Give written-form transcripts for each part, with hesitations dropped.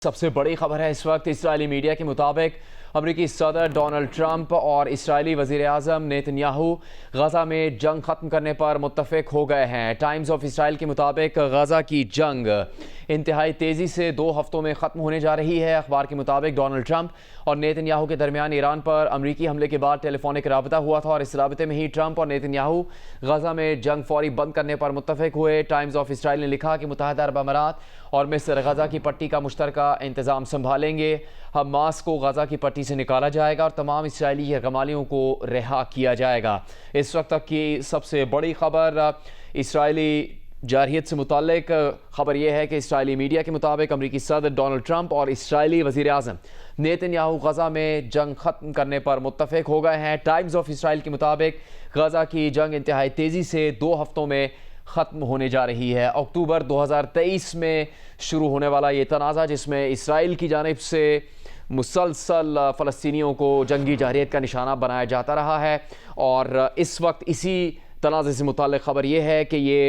सबसे बड़ी खबर है इस वक्त इसराइली मीडिया के मुताबिक अमरीकी सदर डोनाल्ड ट्रंप और इसराइली वज़ीर आज़म नेतन्याहू गज़ा में जंग ख़त्म करने पर मुत्तफ़िक हो गए हैं। टाइम्स ऑफ इसराइल के मुताबिक गज़ा की जंग इंतहाई तेज़ी से 2 हफ्तों में ख़त्म होने जा रही है। अखबार के मुताबिक डोनाल्ड ट्रंप और नेतन्याहू के दरमियान ईरान पर अमरीकी हमले के बाद टेलीफोनिक राबता हुआ था और इस राबते में ही ट्रंप और नेतन्याहू गज़ा में जंग फौरी बंद करने पर मुत्तफ़िक हुए। टाइम्स ऑफ इसराइल ने लिखा कि मुत्तहिदा अरब अमारात और मिस्र गज़ा की पट्टी का मुश्तरका इंतज़ाम संभालेंगे। हमास को गज़ा की पट्टी से निकाला जाएगा और तमाम इसराइली यरगमालियों को रिहा किया जाएगा। इस वक्त तक की सबसे बड़ी खबर इसराइली जारहियत से मुताल्लिक खबर यह है कि इसराइली मीडिया के मुताबिक अमरीकी सदर डोनाल्ड ट्रंप और इसराइली वज़ीर आज़म नेतन्याहू गज़ा में जंग ख़त्म करने पर मुत्तफ़िक हो गए हैं। टाइम्स ऑफ इसराइल के मुताबिक गज़ा की जंग इंतहाई तेज़ी से 2 हफ्तों में ख़त्म होने जा रही है। अक्टूबर 2023 में शुरू होने वाला ये तनाज़ा, जिसमें इसराइल की जानिब से मुसलसल फ़लस्तीनियों को जंगी जारहियत का निशाना बनाया जाता रहा है, और इस वक्त इसी तनाज़े से मुताल्लिक़ ख़बर यह है कि ये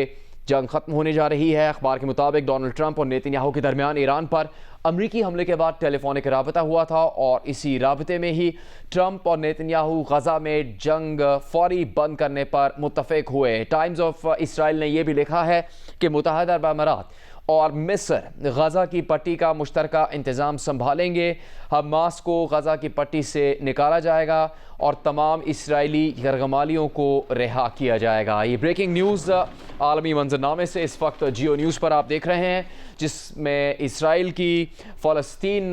जंग ख़त्म होने जा रही है। अखबार के मुताबिक डोनाल्ड ट्रंप और नेतन्याहू के दरमियान ईरान पर अमरीकी हमले के बाद टेलीफोनिक राबता हुआ था और इसी राबते में ही ट्रंप और नेतन्याहू गज़ा में जंग फौरी बंद करने पर मुत्तफ़िक हुए। टाइम्स ऑफ इसराइल ने यह भी लिखा है कि मुत्तहिदा अरब अमारात और मिस्र गज़ा की पट्टी का मुश्तरका इंतज़ाम संभालेंगे। हमास को गज़ा की पट्टी से निकाला जाएगा और तमाम इसराइली यरगमालियों को रिहा किया जाएगा। ये ब्रेकिंग न्यूज़ आलमी मंजरनामे से इस वक्त जियो न्यूज़ पर आप देख रहे हैं, जिसमें इसराइल की फ़लस्तीन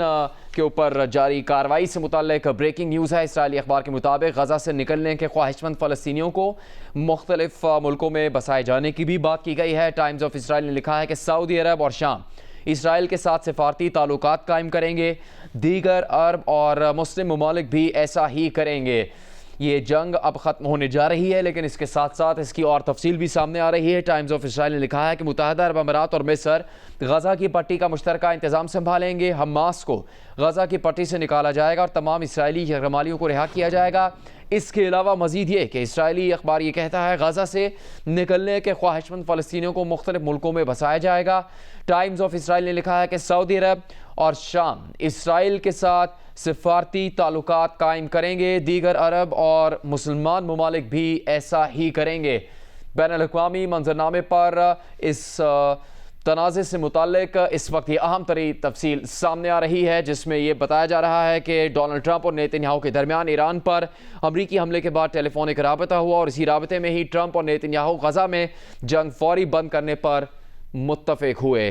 के ऊपर जारी कार्रवाई से मुताल्लिक ब्रेकिंग न्यूज़ है। इसराइली अखबार के मुताबिक गज़ा से निकलने के ख्वाहिशमंद फ़लस्तीनियों को मुख्तलिफ मुल्कों में बसाए जाने की भी बात की गई है। टाइम्स ऑफ इसराइल ने लिखा है कि सऊदी अरब और शाम इसराइल के साथ सिफारती ताल्लुकात कायम करेंगे। दीगर अरब और मुस्लिम ममालिक भी ऐसा ही करेंगे। ये जंग अब ख़त्म होने जा रही है, लेकिन इसके साथ साथ इसकी और तफसील भी सामने आ रही है। टाइम्स ऑफ इसराइल ने लिखा है कि मुत्तहिदा अरब अमारात और मिस्र गज़ा की पट्टी का मुश्तरका इंतज़ाम संभालेंगे। हमास को गज़ा की पट्टी से निकाला जाएगा और तमाम इसराइली यरगमालियों को रिहा किया जाएगा। इसके अलावा मज़ीद ये कि इसराइली अखबार ये कहता है गज़ा से निकलने के ख्वाहिशमंद फ़लस्तीनियों को मुख्तलिफ मुल्कों में बसाया जाएगा। टाइम्स ऑफ इसराइल ने लिखा है कि सऊदी अरब और शाम इसराइल के साथ सिफारती ताल्लुकात कायम करेंगे। दीगर अरब और मुसलमान ममालिक भी ऐसा ही करेंगे। बैनुल-अक़वामी मंजरनामे पर इस तनाज़े से मुताल्लिक इस वक्त ये अहम तरी तफसील सामने आ रही है, जिसमें यह बताया जा रहा है कि डोनाल्ड ट्रंप और नेतन्याहू के दरमियान ईरान पर अमरीकी हमले के बाद टेलीफोनिक राबता हुआ और इसी राबते में ही ट्रंप और नेतन्याहू गज़ा में जंग फौरी बंद करने पर मुत्तफ़िक हुए।